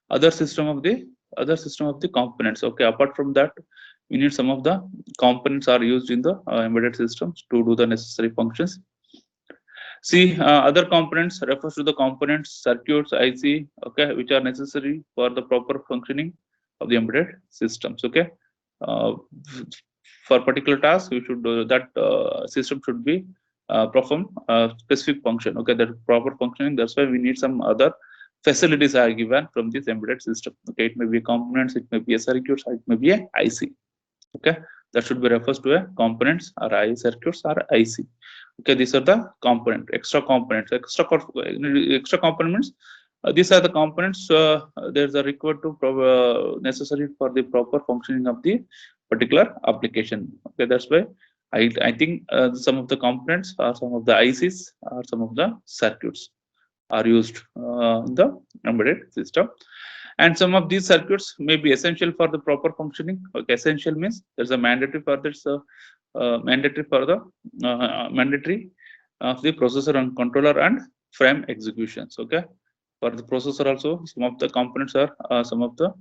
other system of the components. Okay, apart from that, we need some of the components are used in the embedded systems to do the necessary functions. See, other components refers to the components, circuits, IC, okay, which are necessary for the proper functioning of the embedded systems. Okay, uh, for particular task, we should do that system should be perform specific function. Okay, that proper functioning. That's why we need some other facilities are given from this embedded system. Okay, it may be components, it may be a circuits, it may be a IC. Okay, that should be refers to a components or I circuits or IC. Okay, these are the component, extra components. These are the components there's a required to necessary for the proper functioning of the particular application. Okay, that's why I think some of the components or some of the ICs or some of the circuits are used in the embedded system, and some of these circuits may be essential for the proper functioning. Okay, essential means there's a mandatory for this mandatory for the mandatory of the processor and controller and frame executions. Okay, for the processor also some of the components are some of the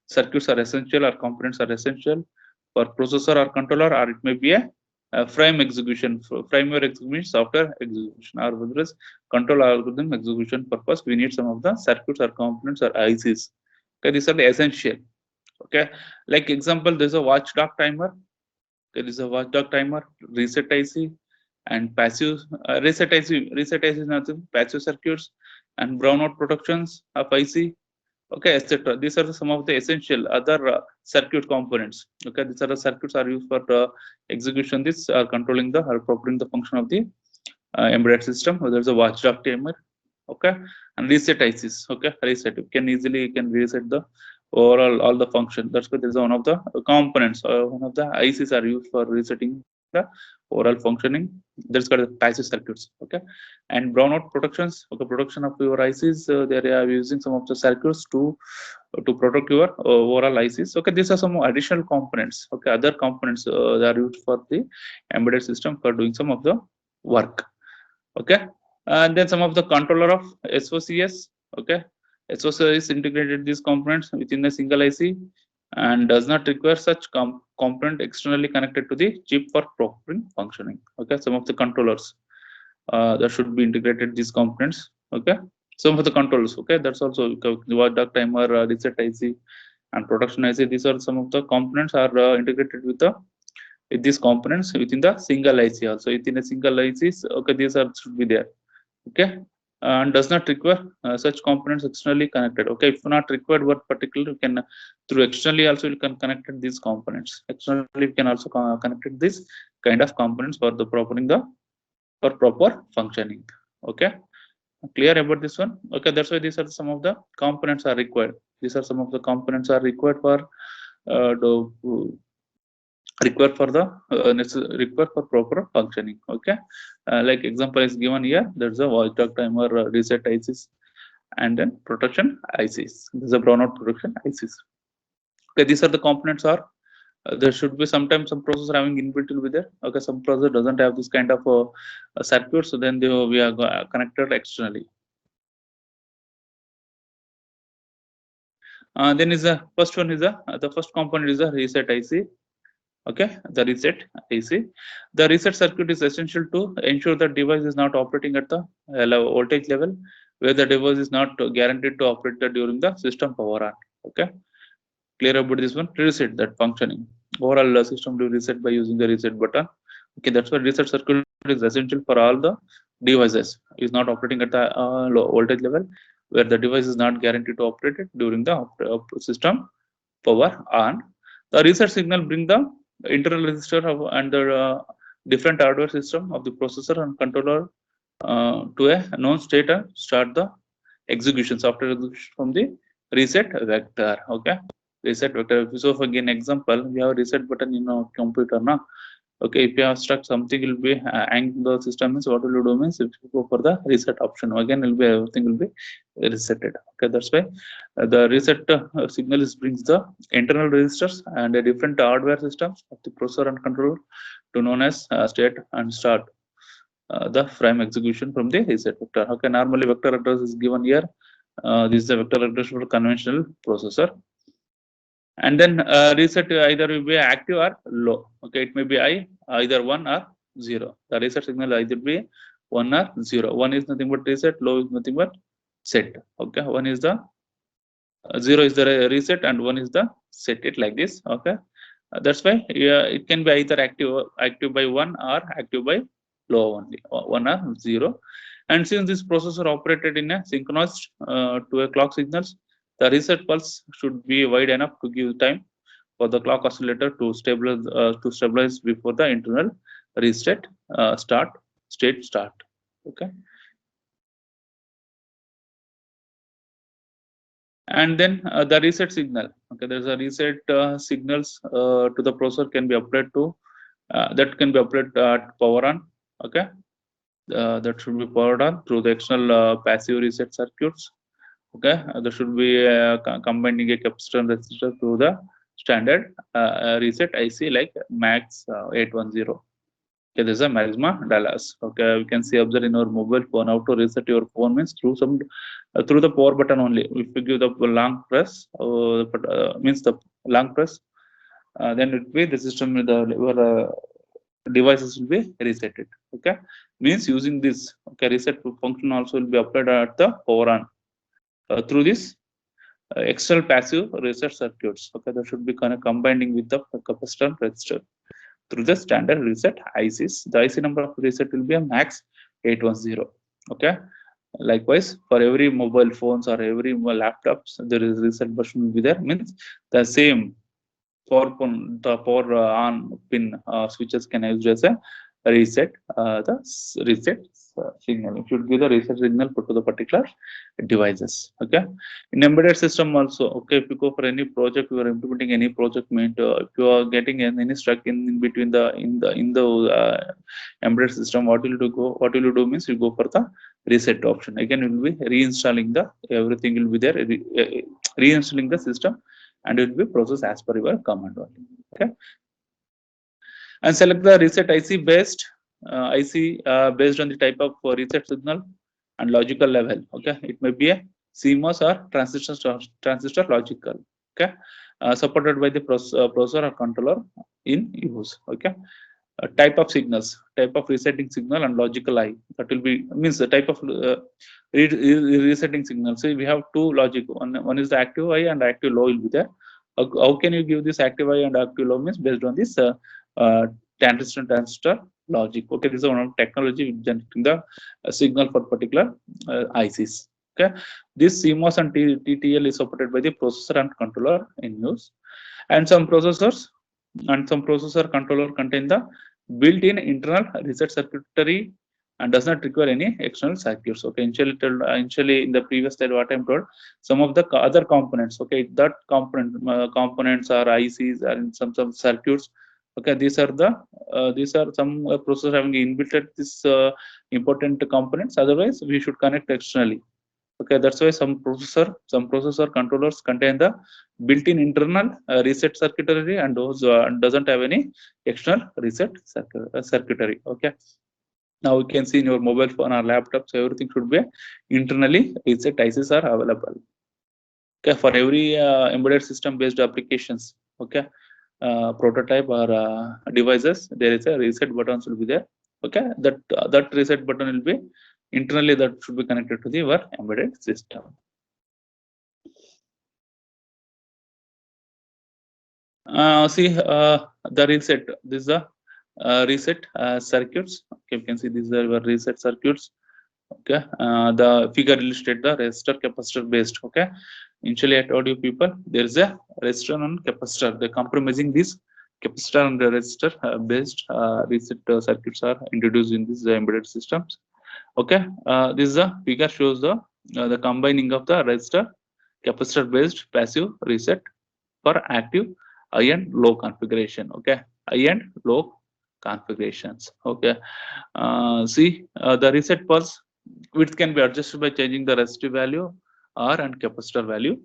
circuits are essential or components are essential for processor or controller, or it may be a frame execution, firmware execution, software execution, or whether it's control algorithm execution purpose. We need some of the circuits or components or ICs. Okay, these are the essential. Okay, like example, there's a watchdog timer. There is a watchdog timer, reset IC, and passive reset IC. Reset IC is nothing, passive circuits, and brownout protections of IC. Okay, etc. These are some of the essential other circuit components. Okay, these are the circuits are used for execution this controlling the or properly the function of the embedded system. There's a watchdog timer. Okay, and reset ICs. Okay, reset, you can easily reset the overall all the function. That's why there's one of the components one of the ICs are used for resetting the overall functioning. That's called the passive circuits. Okay, and brownout protections. Okay, protection of your ICs, they are using some of the circuits to protect your overall ICs. Okay, these are some additional components. Okay, other components they are used for the embedded system for doing some of the work. Okay, and then some of the controller of SOCs. Okay, SOCs integrated these components within a single IC and does not require such component externally connected to the chip for proper functioning. Okay, some of the controllers that should be integrated these components. Okay, some of the controls. Okay, that's also the watchdog timer, reset IC, and production IC. These are some of the components are integrated with these components within the single IC also. Within a single ICs, okay, these are should be there. Okay, and does not require such components externally connected. Okay, if not required what particular, you can through externally also you can connect these components. Externally you can also connect this kind of components for the for proper functioning. Okay, clear about this one? Okay, that's why these are some of the components are required. These are some of the components are required for required for the required for proper functioning. Okay, like example is given here. There's a watchdog timer, reset ICs, and then protection ICs. This is a brownout protection ICs. Okay, these are the components are there should be sometimes some processor having inbuilt will be there. Okay, some processor doesn't have this kind of circuit, so then we are connected externally. Then is the first one is the first component is a reset IC. Okay, the reset IC. The reset circuit is essential to ensure that device is not operating at the voltage level where the device is not guaranteed to operate during the system power on. Okay, clear about this one. Reset that functioning. Overall system will reset by using the reset button. Okay, that's why reset circuit is essential for all the devices. Is not operating at the low voltage level where the device is not guaranteed to operate it during the system power on. The reset signal bring the internal register and the different hardware system of the processor and controller to a known state and start the execution, software execution from the reset vector. Okay, reset vector. So for again example, we have a reset button in our computer now. Okay, if you have struck something will be hang the system means what will you do means if you go for the reset option again will be everything will be resetted. Okay, that's why the reset signal is brings the internal registers and a different hardware systems of the processor and controller to known as state and start the frame execution from the reset vector. Okay, normally vector address is given here This is the vector regression for conventional processor. And then reset either will be active or low. Okay, it may be either 1 or 0. The reset signal either be 1 or 0. 1 is nothing but reset, low is nothing but set. Okay, 1 is the 0 is the reset and 1 is the set, it like this. Okay, that's why it can be either active by 1 or active by low only, 1 or 0. And since this processor operated in a synchronous to a clock signals, the reset pulse should be wide enough to give time for the clock oscillator to stabilize before the internal reset start. Okay, and then the reset signal. Okay, there's a reset signals to the processor can be applied to that can be applied at power on. Okay, that should be powered on through the external passive reset circuits. Okay, there should be combining a capacitor and resistor through the standard reset IC like Max 810. Okay, this is a Marisma Dallas. Okay, we can see observe in our mobile phone how to reset your phone means through some through the power button only. If you give the long press, means the long press, then it will be the system with the your devices will be resetted. Okay, means using this okay reset function also will be applied at the power on through this external passive reset circuits. Okay, that should be kind of combining with the capacitor and resistor through the standard reset ICs. The IC number of reset will be a Max 810. Okay. Likewise, for every mobile phones or every laptops, there is reset button will be there. Means the same the power on pin switches can use as a reset the reset signal. It should give the reset signal put to the particular devices. Okay, in embedded system also. Okay, if you go for any project, you are implementing any project, if you are getting any stuck in between the embedded system, what will you do means you go for the reset option. Again, you will be reinstalling the everything will be there, reinstalling the system, and it will be processed as per your command only. Okay, and select the reset IC based based on the type of reset signal and logical level. Okay, it may be a CMOS or transistor logical. Okay, supported by the processor or controller in use. Okay, type of signals, type of resetting signal and logical eye. That will be means the type of resetting signal. So we have two logic. One is the active high and active low will be there. How can you give this active high and active low means based on this transistor logic. Okay, this is one of technology generating the signal for particular ICs. Okay, this CMOS and TTL is supported by the processor and controller in use, and some processor controller contain the built-in internal reset circuitry and does not require any external circuits. Okay, initially in the previous slide what I'm told, some of the other components. Okay, that components are ICs and some circuits. Okay, these are some processors having inbuilt this important components. Otherwise, we should connect externally. Okay, that's why some processor controllers contain the built-in internal reset circuitry, and those doesn't have any external reset circuitry. Okay, now we can see in your mobile phone or laptops, everything should be internally reset ICs are available. Okay, for every embedded system based applications. Okay, prototype or devices, there is a reset button will be there. Okay, that reset button will be internally, that should be connected to your embedded system. See the reset. This is the reset circuits. Okay, you can see these are your reset circuits. Okay, the figure illustrate the resistor capacitor based. Okay, initially I told you people there is a resistor and capacitor. The compromising this capacitor and the resistor based reset circuits are introduced in these embedded systems. Okay, this is a figure shows the combining of the resistor capacitor based passive reset for active high and low configuration. Okay, high and low configurations. Okay, see the reset pulse width can be adjusted by changing the resistive value R and capacitor value.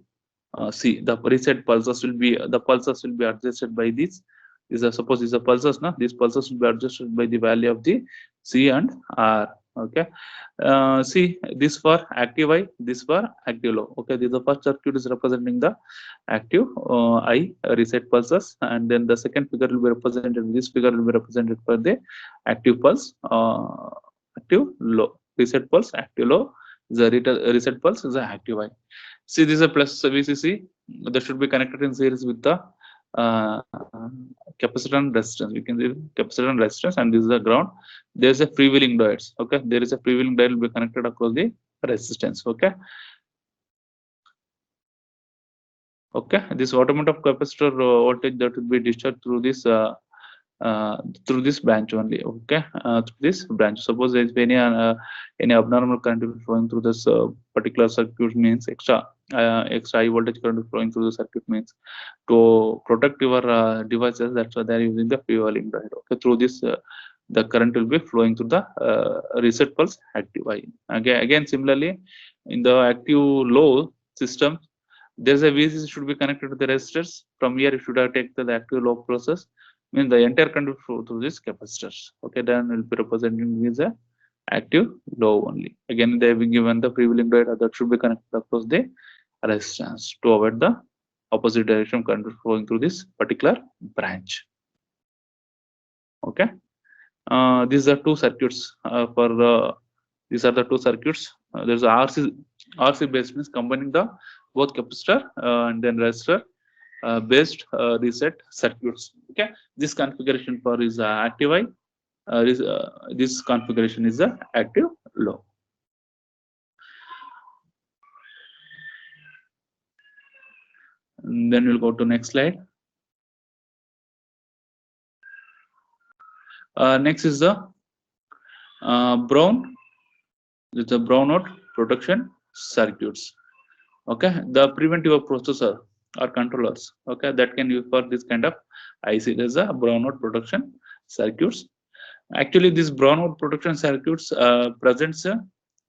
See the reset pulses will be adjusted by this. These are suppose these are pulses. Now these pulses will be adjusted by the value of the C and R. Okay, see this for active high, this for active low. Okay, this the first circuit is representing the active high reset pulses, and then the second figure will be represented. This figure will be represented for the active pulse, active low reset pulse, active low. The reset pulse is the active high. See, this is a plus VCC that should be connected in series with the uh, capacitor and resistance. We can see capacitor and resistance, and this is the ground. There is a freewheeling diodes. Okay, there is a freewheeling diode will be connected across the resistance. Okay, okay. This automotive capacitor voltage that will be discharged through this branch only. Okay, through this branch. Suppose there is any abnormal current flowing through this particular circuit, means extra high voltage current flowing through the circuit, means to protect your devices. That's why they are using the freewheeling diode. Okay, through this the current will be flowing through the reset pulse active high. Again, similarly, in the active low system, there's a VCC should be connected to the resistors. From here, you should have taken the active low process. Means the entire current will flow through these capacitors. Okay, then will be representing as a active low only. Again, they have been given the freewheeling diode that should be connected across the resistance to avoid the opposite direction current flowing through this particular branch. Okay, these are two circuits these are the two circuits. There's a RC based, means combining the both capacitor and then resistor based reset circuits. Okay, this configuration for is active high. This configuration is the active low. And then we'll go to next slide. Next is the brown. It's a brownout protection circuits. Okay, the preventive processor or controllers. Okay, that can use for this kind of IC. There's a brownout protection circuits. Actually, this brownout protection circuits prevents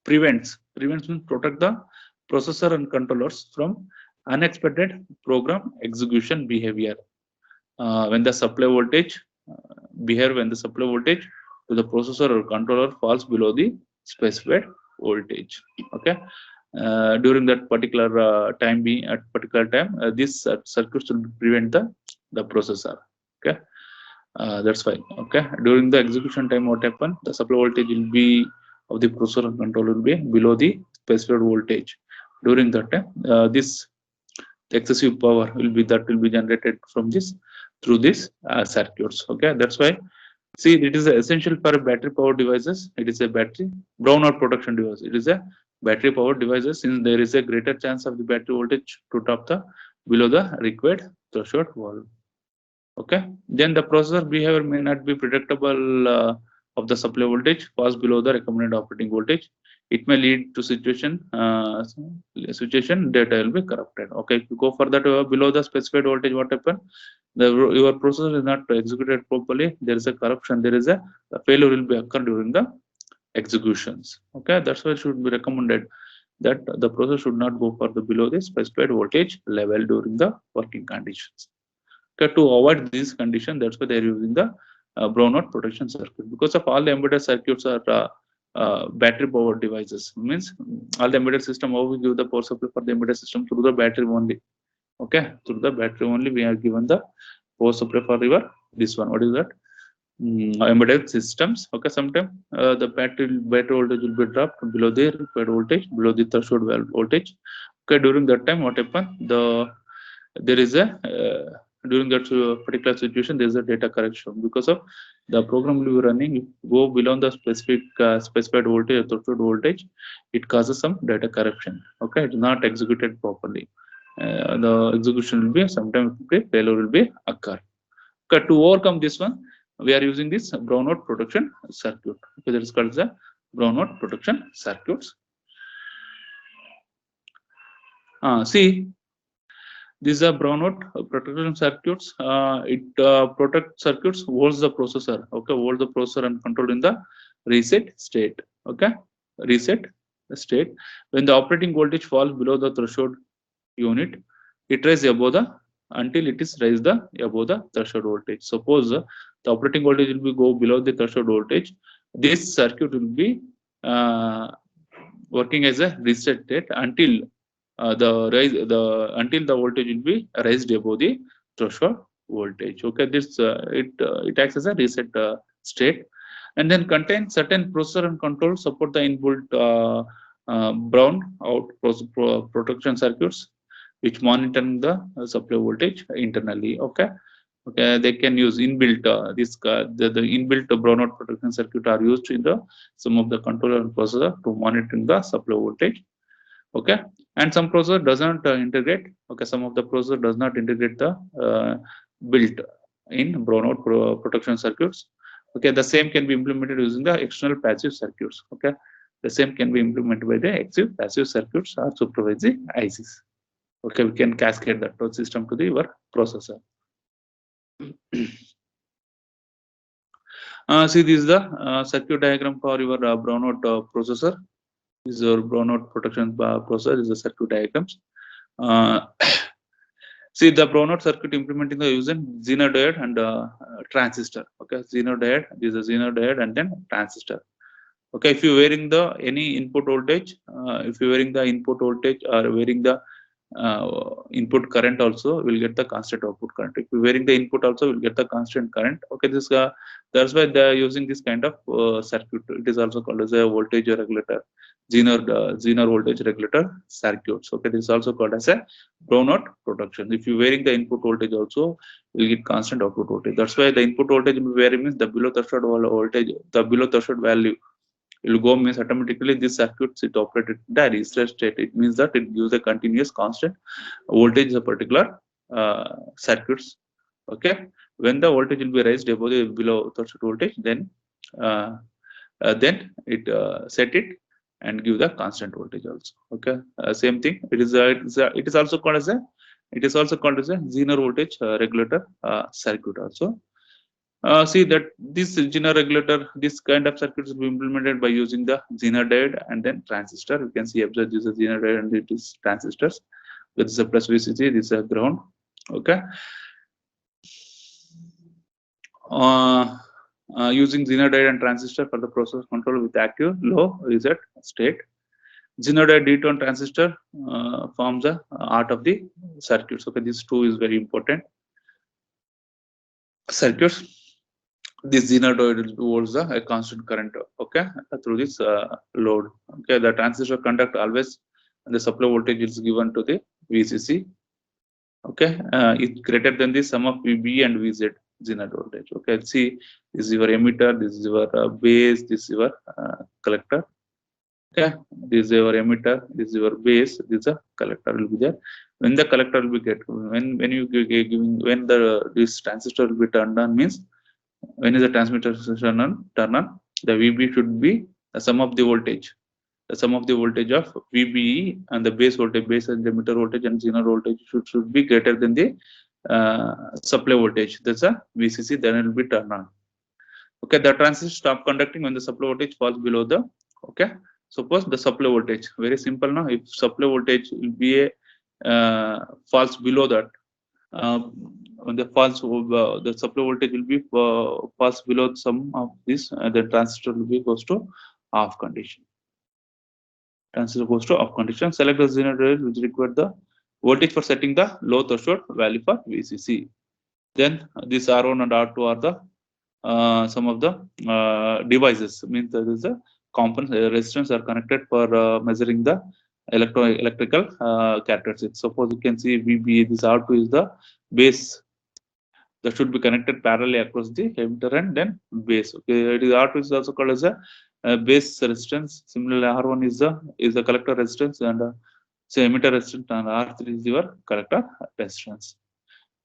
means protect the processor and controllers from unexpected program execution behavior when the supply voltage when the supply voltage to the processor or controller falls below the specified voltage. Okay, during that particular time being at particular time, this circuit should prevent the processor. Okay, that's fine. Okay, during the execution time, what happen? The supply voltage will be of the processor and controller will be below the specified voltage. During that time, this excessive power will be generated from this through these circuits. Okay, that's why, see, it is essential for battery power devices. It is a battery brownout protection device. It is a battery power devices, since there is a greater chance of the battery voltage to top the below the required threshold value. Okay, then the processor behavior may not be predictable of the supply voltage falls below the recommended operating voltage. It may lead to situation data will be corrupted. Okay, if you go further to below the specified voltage, what happen? Your processor is not executed properly. There is a corruption. There is a failure will be occur during the executions. Okay, that's why it should be recommended that the processor should not go further below the specified voltage level during the working conditions. Okay, to avoid this condition, that's why they're using the brownout protection circuit. Because of all the embedded circuits are battery powered devices, means all the embedded system, how we give the power supply for the embedded system? Through the battery only. Okay, through the battery only we are given the power supply for your this one. What is that? Embedded systems. Okay, sometimes the battery voltage will be dropped below the required voltage, below the threshold voltage. Okay, during that time, what happen? There is a during that particular situation, there is a data correction because of the program will be running. If you go below the specified voltage or threshold voltage, it causes some data corruption. Okay, it's not executed properly. The execution will be sometimes failure will be occur. Okay, to overcome this one, we are using this brownout protection circuit. Okay, that is called the brownout protection circuits. See, these are brownout protection circuits. It protect circuits holds the processor. Okay, hold the processor and control in the reset state. Okay, reset state. When the operating voltage falls below the threshold unit, it rises above the until it is raised above the threshold voltage. Suppose the operating voltage will be go below the threshold voltage. This circuit will be working as a reset state until until the voltage will be raised above the threshold voltage. Okay, this it acts as a reset state, and then contain certain processor and control support the inbuilt brown out protection circuits which monitor the supply voltage internally. Okay, they can use inbuilt the inbuilt brownout protection circuit are used in the some of the controller and processor to monitor the supply voltage. Okay, and some processor doesn't integrate. Okay, some of the processor does not integrate the built in brownout protection circuits. Okay, the same can be implemented using the external passive circuits. Okay, the same can be implemented by the active passive circuits or supervising ICs. Okay, we can cascade that system to the your processor. See, this is the circuit diagram for your brownout processor. This is your brownout protection processor. This is the circuit diagrams. See, the brownout circuit implementing the using Zener diode and transistor. Okay, Zener diode. This is a Zener diode and then transistor. Okay, if you wearing the any input voltage, if you wearing the input voltage or wearing the input current also, will get the constant output current. If you wearing the input also, will get the constant current. Okay, this that's why they are using this kind of circuit. It is also called as a voltage regulator, Zener voltage regulator circuits. Okay, this is also called as a brownout protection. If you wearing the input voltage also, will get constant output voltage. That's why the input voltage will be varying means the below threshold voltage, the below threshold value will go means automatically this circuit it operated the reset state. It means that it gives a continuous constant voltage in a particular circuits. Okay, when the voltage will be raised above the below threshold voltage, then it set it and give the constant voltage also. Okay, same thing. It is also called as a Zener voltage regulator circuit also. See that this Zener regulator, this kind of circuits will be implemented by using the Zener diode and then transistor. You can see observe this is Zener diode and it is transistors. This is a plus VCC, this is a ground. Okay. Using Zener diode and transistor for the process control with active low reset state. Zener diode D2 transistor forms the art of the circuits. Okay, this two is very important circuits. This Zener diode holds a constant current. Okay, through this load. Okay, the transistor conduct always, and the supply voltage is given to the VCC. Okay, it's greater than the sum of VB and VZ Zener voltage. Okay, see, this is your emitter, this is your base, this is your collector. Okay, this is your emitter, this is your base, this is a collector will be there. When the collector will be when you giving when this transistor will be turned on means when is the transmitter turn on, the VB should be the sum of the voltage. The sum of the voltage of VBE and the base voltage, base and emitter voltage and Zener voltage should be greater than the supply voltage. That's a VCC, then it will be turned on. Okay, the transistor stop conducting when the supply voltage falls below the, okay, suppose the supply voltage, very simple now, if supply voltage will be a falls below that, when the falls the supply voltage will be falls below some of this, the transistor will be goes to off condition. Transistor goes to off condition. Select the Zener diode which require the voltage for setting the low threshold value for VCC. Then this R1 and R2 are the some of the devices, means there is a component resistance are connected for measuring the electrical characteristics. Suppose you can see VB, this R2 is the base that should be connected parallelly across the emitter and then base. Okay, it is R2 is also called as a base resistance. Similarly, R1 is the collector resistance and say emitter resistance, and R3 is your collector resistance.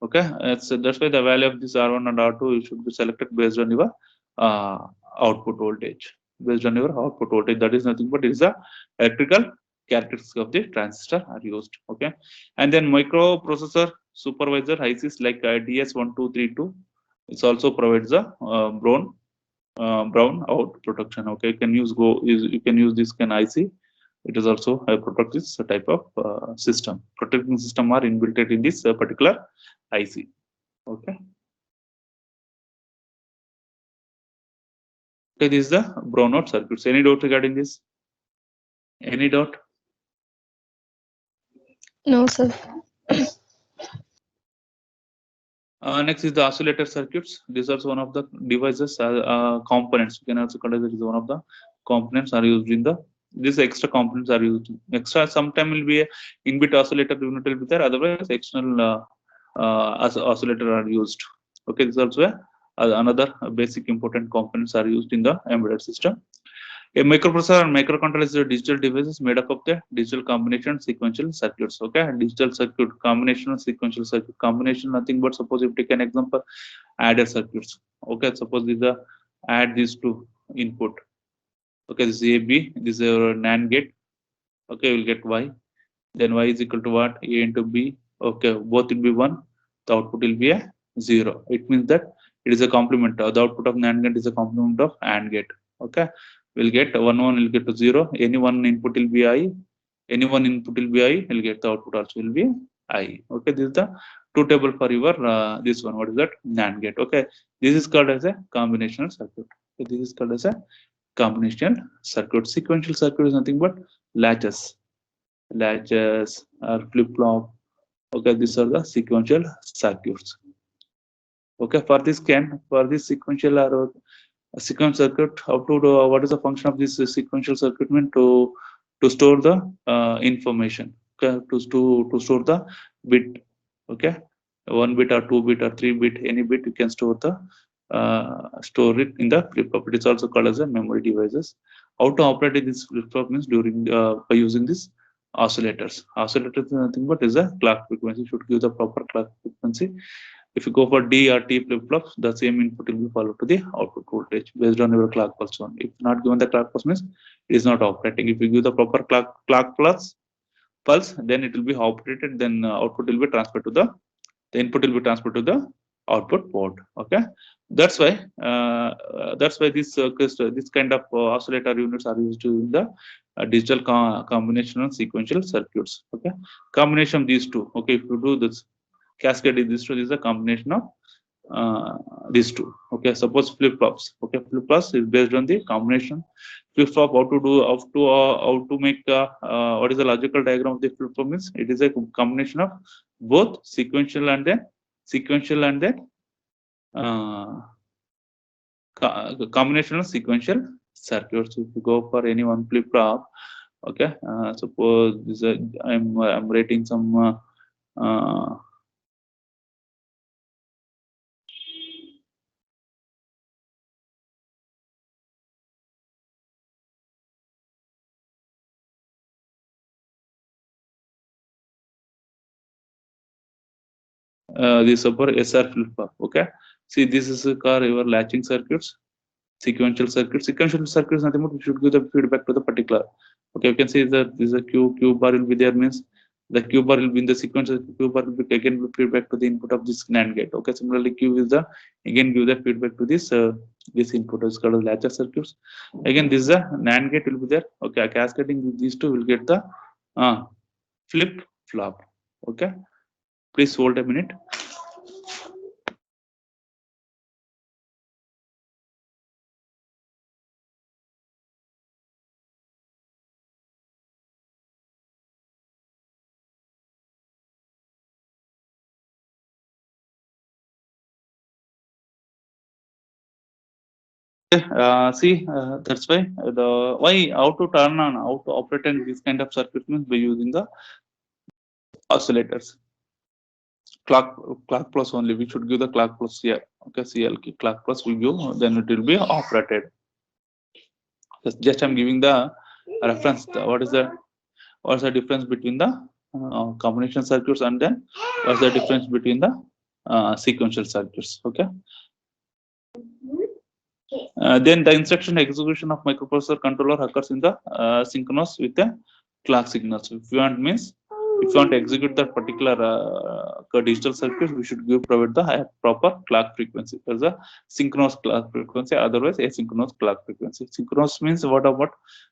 Okay, so that's why the value of this R1 and R2 should be selected based on your output voltage. Based on your output voltage, that is nothing but it is the electrical characteristics of the transistor are used. Okay, and then microprocessor supervisor ICs like DS1232, it also provides a brown out protection. Okay, you can use this kind IC. It is also a protective type of system. Protecting system are inbuilt in this particular IC. Okay. Okay, this is the brownout circuits. Any doubt regarding this? Any doubt? No, sir. Next is the oscillator circuits. These are one of the devices, components. You can also consider it is one of the components are used in the. These extra components are used. Extra sometime will be a in-bit oscillator unit will be there. Otherwise, external oscillator are used. Okay, this is also another basic important components are used in the embedded system. A microprocessor and microcontroller is a digital devices made up of the digital combination sequential circuits. Okay, digital circuit combination and sequential circuit combination. Nothing but suppose if you take an example, adder circuits. Okay, suppose these are add these two input. Okay, this is A B. This is your NAND gate. Okay, we'll get Y. Then Y is equal to what? A into B. Okay, both will be 1. The output will be a 0. It means that it is a complement. The output of NAND gate is a complement of AND gate. Okay, we'll get 1 1 will get to 0. Any one input will be I. Any one input will be I. We'll get the output also will be I. Okay, this is the two table for your this one. What is that? NAND gate. Okay, this is called as a combinational circuit. Okay, this is called as a combinational circuit. Sequential circuit is nothing but latches or flip-flop. Okay, these are the sequential circuits. Okay, for this sequential or sequence circuit, how to do, what is the function of this sequential circuit? Mean to store the information. Okay, to store the bit. Okay, 1 bit or 2 bit or 3 bit, any bit you can store store it in the flip-flop. It is also called as a memory devices. How to operate this flip-flop means during by using this oscillators. Oscillators is nothing but is a clock frequency. Should give the proper clock frequency. If you go for D or T flip-flops, the same input will be followed to the output voltage based on your clock pulse one. If not given the clock pulse means it is not operating. If you give the proper clock pulse, then it will be operated. Then output will be transferred to the input will be transferred to the output port. Okay, that's why this kind of oscillator units are used in the digital combination and sequential circuits. Okay, combination of these two. Okay, if you do this cascade, this two is a combination of these two. Okay, suppose flip-flops. Okay, flip-flops is based on the combination. Flip-flop, how to make what is the logical diagram of the flip-flop means it is a combination of both sequential and then combination of sequential circuits. If you go for any one flip-flop, okay, suppose this I'm writing some this upper SR flip-flop. Okay, see this is your latching circuits, sequential circuits. Sequential circuits nothing but we should give the feedback to the particular. Okay, you can see that this is a Q bar will be there means the Q bar will be in the sequential. Q bar will be again feedback to the input of this NAND gate. Okay, similarly Q is the again give the feedback to this this input is called as latcher circuits. Again this is a NAND gate will be there. Okay, cascading these two will get the flip flop. Okay, please hold a minute. See, that's why how to turn on, how to operate in this kind of circuit means by using the oscillators. Clock plus only. We should give the clock plus here. Okay, CLK clock plus we give, then it will be operated. Just I'm giving the reference. What's the difference between the combination circuits and then what's the difference between the sequential circuits? Okay. Then the instruction execution of microprocessor controller occurs in the synchronous with the clock signals. If you want to execute that particular digital circuit, we should provide the proper clock frequency. There's a synchronous clock frequency, otherwise asynchronous clock frequency. Synchronous means what about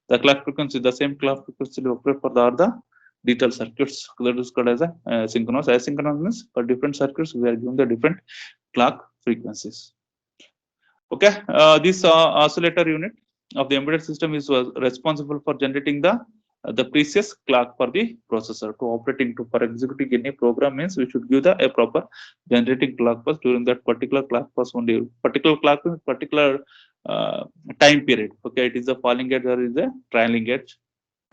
the clock frequency? The same clock frequency will operate for the other digital circuits. That is called as a synchronous. Asynchronous means for different circuits we are given the different clock frequencies. Okay, this oscillator unit of the embedded system is responsible for generating the precious clock for the processor to operating to for executing any program. Means we should give the a proper generating clock pulse during that particular clock pulse only. Particular clock means particular uh, time period. Okay, it is a falling edge or is a trailing edge,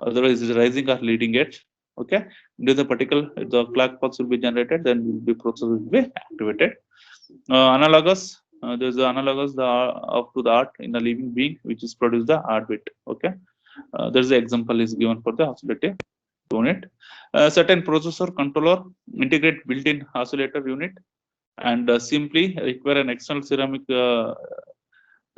otherwise it is rising or leading edge. Okay, during the particular the clock pulse will be generated, then will be processor will be activated. Analogous, there's the analogous the up to the art in a living being which is produce the art bit. Okay, there's the example is given for the oscillator unit. Certain processor controller integrate built-in oscillator unit and simply require an external ceramic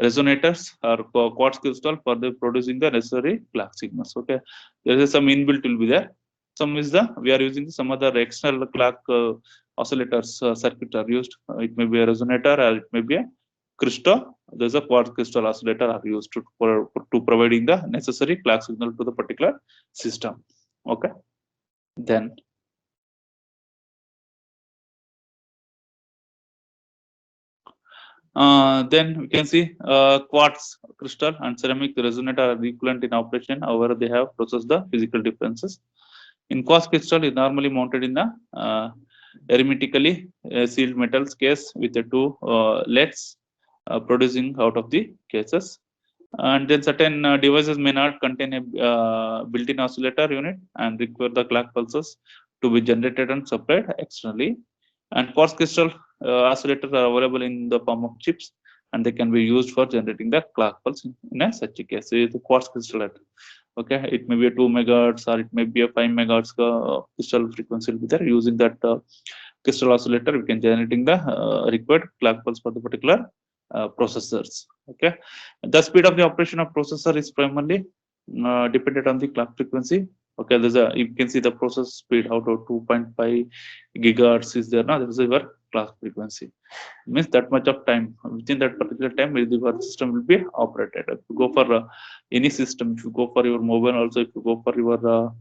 resonators or quartz crystal for the producing the necessary clock signals. Okay, there is some inbuilt will be there. Some is the we are using some other external clock oscillators circuit are used. It may be a resonator or it may be a crystal. There's a quartz crystal oscillator are used to providing the necessary clock signal to the particular system. Okay, then then we can see quartz crystal and ceramic resonator are equivalent in operation. However, they have processed the physical differences. In quartz crystal is normally mounted in the hermetically sealed metals case with the two LEDs producing out of the cases. And then certain devices may not contain a built-in oscillator unit and require the clock pulses to be generated and supplied externally. And quartz crystal oscillators are available in the form of chips, and they can be used for generating the clock pulse in a such a case. So it's a quartz crystal. Okay, it may be a 2 megahertz or it may be a 5 megahertz crystal frequency will be there. Using that crystal oscillator, we can generating the required clock pulse for the particular processors. Okay, the speed of the operation of processor is primarily dependent on the clock frequency. Okay, there's a you can see the process speed out of 2.5 gigahertz is there now. There is your clock frequency. Means that much of time within that particular time the system will be operated. If you go for any system, if you go for your mobile also, if you go for your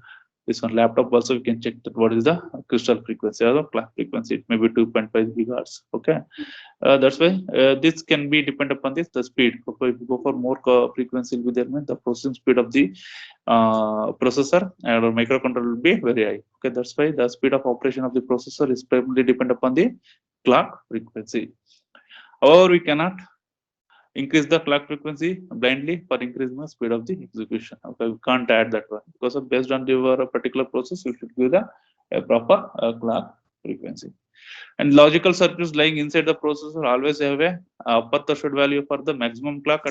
this one laptop also, you can check that what is the crystal frequency or the clock frequency. It may be 2.5 gigahertz. Okay, that's why this can be depend upon this the speed. If you go for more frequency will be there, means the processing speed of the processor or microcontroller will be very high. Okay, that's why the speed of operation of the processor is primarily depend upon the clock frequency. However, we cannot increase the clock frequency blindly for increasing the speed of the execution. Okay, we can't add that one because of based on your particular process, you should give the proper clock frequency. And logical circuits lying inside the processor always have a upper threshold value for the maximum clock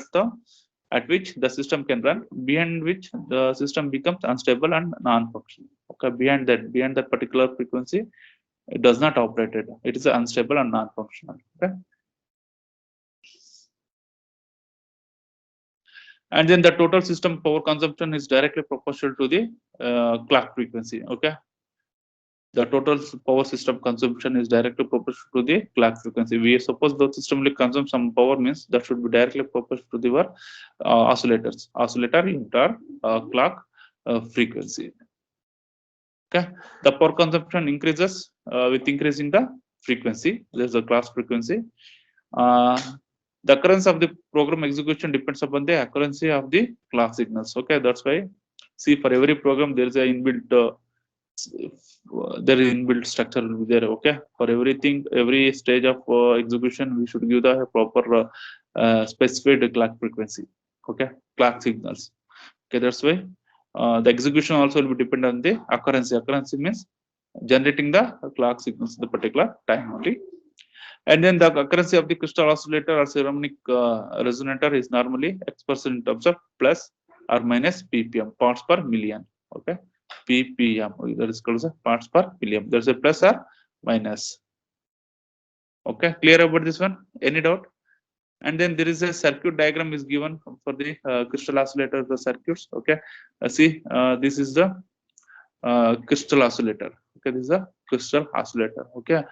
at which the system can run, beyond which the system becomes unstable and non-functional. Okay, beyond that particular frequency, it does not operate it. It is unstable and non-functional. Okay. And then the total system power consumption is directly proportional to the clock frequency. Okay, the total power system consumption is directly proportional to the clock frequency. We suppose the system will consume some power, means that should be directly proportional to the oscillator unit or clock frequency. Okay, the power consumption increases with increasing the frequency. There's a clock frequency. The occurrence of the program execution depends upon the accuracy of the clock signals. Okay, that's why see for every program there is a inbuilt inbuilt structure will be there. Okay, for everything, every stage of execution, we should give the proper specified clock frequency. Okay, clock signals. Okay, that's why the execution also will be dependent on the accuracy. Accuracy means generating the clock signals at the particular time only. And then the accuracy of the crystal oscillator or ceramic resonator is normally expressed in terms of plus or minus ppm, parts per million. Okay, ppm, that is called as parts per million. There's a plus or minus. Okay, clear about this one? Any doubt? And then there is a circuit diagram is given for the crystal oscillator, the circuits. Okay, see, this is the crystal oscillator. Okay, this is a crystal oscillator. Okay,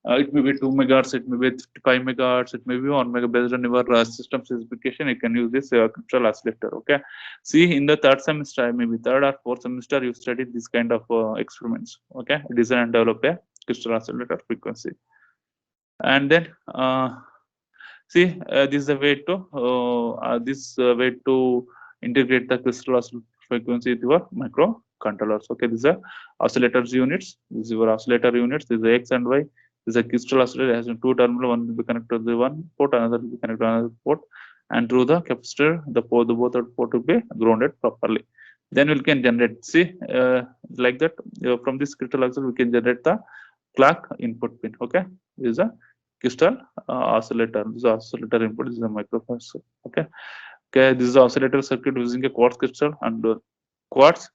it may be 2 megahertz, it may be 5 megahertz, it may be 1 mega. Based on your system specification, you can use this crystal oscillator. Okay, see, in the third semester, maybe third or fourth semester, you studied this kind of experiments. Okay, design and develop a crystal oscillator frequency. And then See, this is a way to integrate the crystal oscillator frequency with your microcontrollers. Okay, these are oscillators units. This is your oscillator units. This is X and Y. This is a crystal oscillator. It has two terminal. One will be connected to the one port, another will be connected to another port, and through the capacitor, the both port will be grounded properly. Then we can generate. See, like that. From this crystal oscillator, we can generate the clock input pin. Okay, this is a crystal oscillator. This is oscillator input. This is a microprocessor. Okay. Okay. This is the oscillator circuit using a quartz crystal and quartz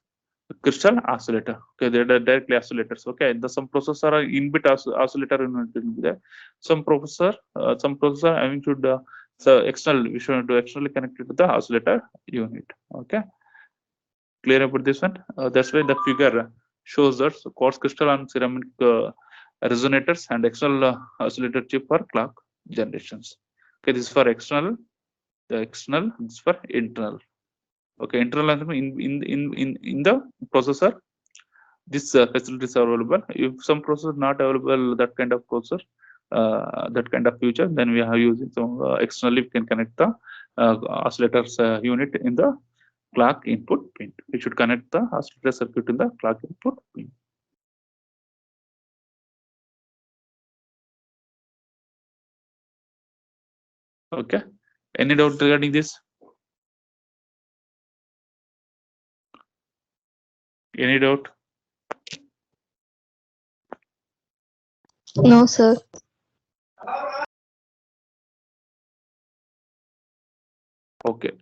crystal oscillator. Okay. They are directly oscillators. Okay. The some processor are inbit oscillator unit will be there. Some processor having should so external. We should do externally connected to the oscillator unit. Okay. Clear about this one? That's why the figure shows that quartz crystal and ceramic resonators and external oscillator chip for clock generations. Okay, this is for external. The external, this is for internal. Okay, internal in the processor, this facilities are available. If some processor not available, that kind of processor, that kind of feature, then we are using some externally we can connect the oscillators unit in the clock input pin. We should connect the oscillator circuit in the clock input pin. Okay. Any doubt regarding this? Any doubt? No, sir. Okay.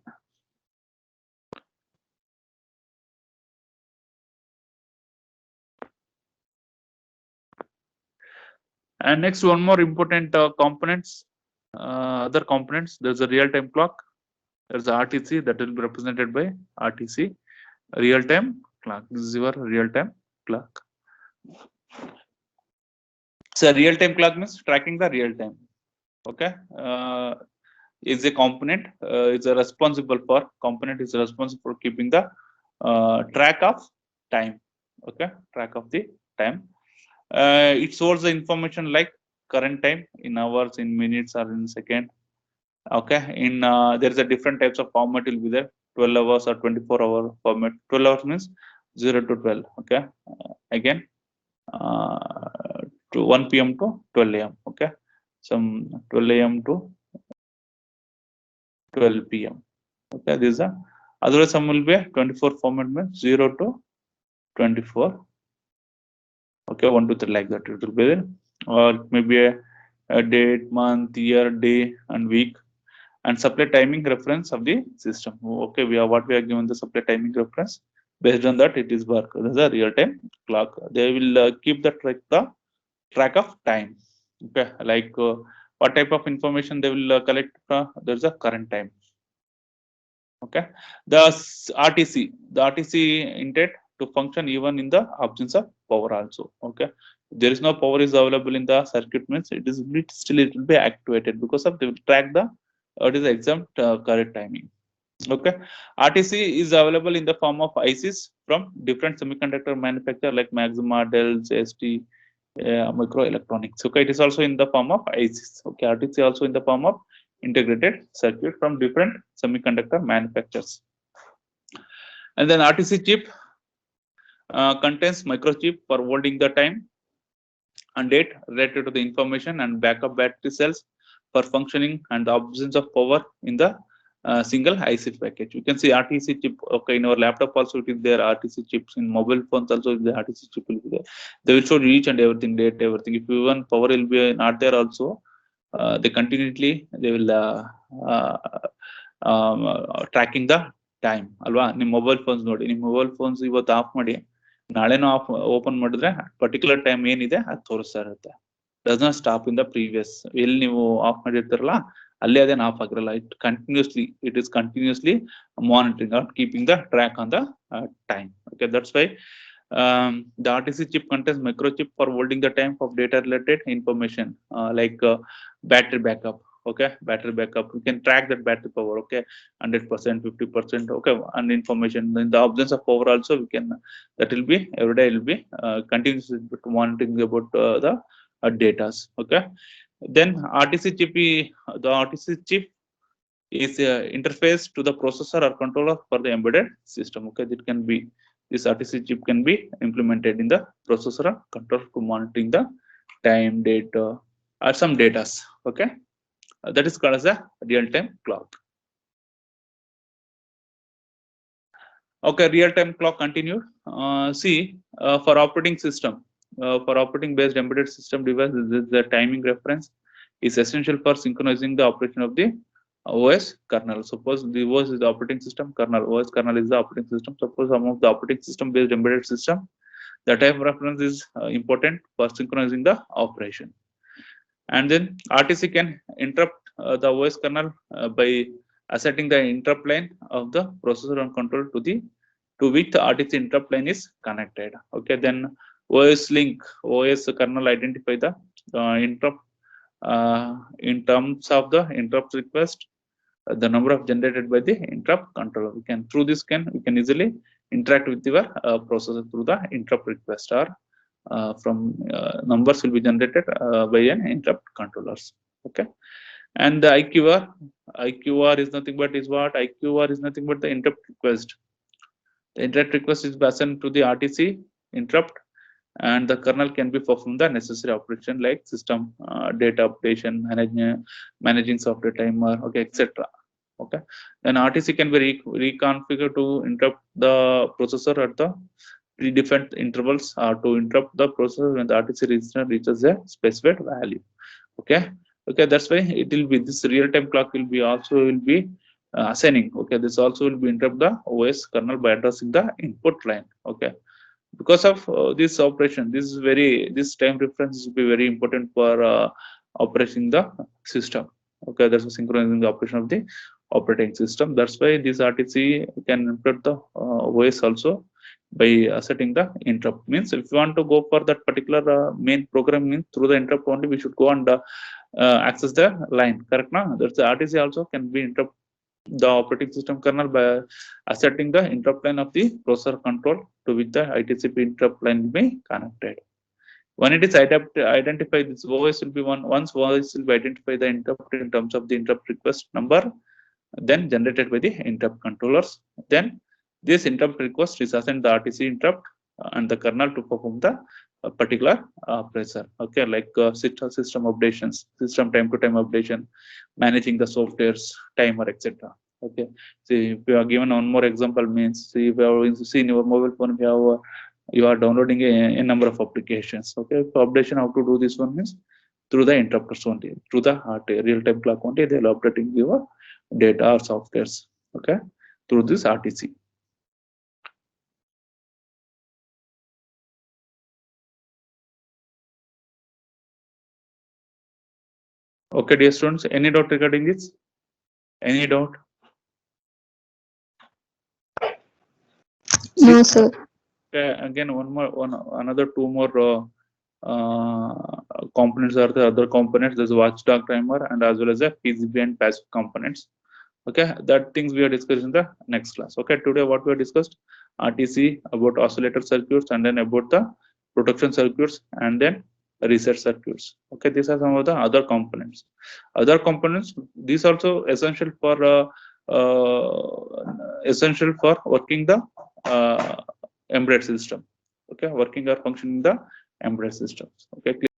And next, one more important components, other components. There's a real-time clock. There's a RTC that will be represented by RTC, real-time clock. This is your real-time clock. So real-time clock means tracking the real time. Okay, is a component. Is a responsible for component is responsible for keeping the track of time. Okay, track of the time. It stores the information like current time in hours, in minutes, or in second. Okay, in there is a different types of format will be there. 12 hours or 24-hour format. 12 hours means 0 to 12. Okay, again to 1 p.m. to 12 a.m. Okay, some 12 a.m. to 12 p.m. Okay, this is a otherwise some will be a 24 format means 0 to 24. Okay, 1 to 3 like that it will be there, or maybe a date, month, year, day, and week, and supply timing reference of the system. Okay, we are given the supply timing reference. Based on that, it is work. This is a real-time clock. They will keep the track of time. Okay, like what type of information they will collect. There's a current time. Okay, the RTC intended to function even in the absence of power also. Okay, there is no power is available in the circuit means it will be activated because of they will track the it is exact correct timing. Okay, RTC is available in the form of ICs from different semiconductor manufacturer like Maxima, Dell, ST, Microelectronics. Okay, it is also in the form of ICs. Okay, RTC also in the form of integrated circuit from different semiconductor manufacturers. And then RTC chip contains microchip for holding the time and date related to the information and backup battery cells for functioning and the absence of power in the single IC package. You can see RTC chip. Okay, in our laptop also it is there. RTC chips in mobile phones also the RTC chip will be there. They will show each and everything, date, everything. If even power will be not there also, they continuously they will tracking the time ಅಲ್ವಾ. ನಿಮ್ಮ mobile phones ನೋಡಿ, ನಿಮ್ಮ mobile phones ಇವತ್ತು of ಮಾಡಿ ನಾಳೆನೂ of open ಮಾಡಿದ್ರೆ particular time ಏನಿದೆ ಅದು ತೋರಿಸ್ತಾ ಇರುತ್ತೆ. Does not stop in the previous. ಎಲ್ಲಿ ನೀವು ಆಫ್ ಮಾಡಿರ್ತಾರಲ್ಲ ಅಲ್ಲಿ ಅದೇನು ಆಫ್ ಆಗಿರಲ್ಲ. It is continuously monitoring are keeping the track on the time. Okay, that's why the RTC chip contains microchip for holding the time of data related information like battery backup. Okay, battery backup, we can track that battery power. Okay, 100%, 50%. Okay, and information in the absence of power also we can that will be every day will be continuously monitoring about the datas. Okay, Then RTC chip, the RTC chip is interface to the processor or controller for the embedded system. Okay, it can be, this RTC chip can be implemented in the processor or controller to monitoring the time, data, or some data. Okay, that is called as a real-time clock. Okay, real-time clock continued. See, for operating system, for operating based embedded system device, the timing reference is essential for synchronizing the operation of the OS kernel. Suppose the OS is the operating system kernel, OS kernel is the operating system. Suppose some of the operating system based embedded system, the time reference is important for synchronizing the operation. And then RTC can interrupt the OS kernel by asserting the interrupt line of the processor and control to which the RTC interrupt line is connected. Okay, then OS link, OS kernel identify the interrupt in terms of the interrupt request, the number of generated by the interrupt controller. We can, through this we can easily interact with your processor through the interrupt request, or from numbers will be generated by an interrupt controllers. Okay, and the IQR is nothing but is what? IQR is nothing but the interrupt request. The interrupt request is passed to the RTC interrupt, and the kernel can be performed the necessary operation like system data updation, managing software timer, okay, etc. Okay, then RTC can be reconfigured to interrupt the processor at the predefined intervals, to interrupt the processor when the RTC register reaches a specified value. Okay, okay, that's why it will be, this real-time clock will be also will be assigning. Okay, this also will be interrupt the OS kernel by addressing the input line. Okay, because of this operation, this is very, this time reference will be very important for operating the system. Okay, that's synchronizing the operation of the operating system. That's why this RTC can interrupt the OS also by setting the interrupt. Means if you want to go for that particular main program, means through the interrupt only we should go and access the line, correct now? That's the RTC also can be interrupt the operating system kernel by asserting the interrupt line of the processor control to which the ITCP interrupt line will be connected. When it is identified, this OS will be once OS will be identify the interrupt in terms of the interrupt request number, then generated by the interrupt controllers. Then this interrupt request is assigned the RTC interrupt and the kernel to perform the particular pressure. Okay, like system updations, system time to time updation, managing the softwares, timer, etc. Okay, see, if you are given one more example, means see, if you have seen your mobile phone, you are downloading a number of applications. Okay, for updation, how to do this one means through the interrupters only, through the real-time clock only, they will updating your data or softwares. Okay, through this RTC. Okay, dear students, any doubt regarding this? Any doubt? No, sir. Okay, again, another two more components are the other components. There's a watchdog timer and as well as a PCB and passive components. Okay, that things we are discussing in the next class. Okay, today what we have discussed, RTC, about oscillator circuits, and then about the protection circuits, and then reset circuits. Okay, these are some of the other components. Other components, these also essential for working the embedded system. Okay, working or functioning the embedded systems. Okay.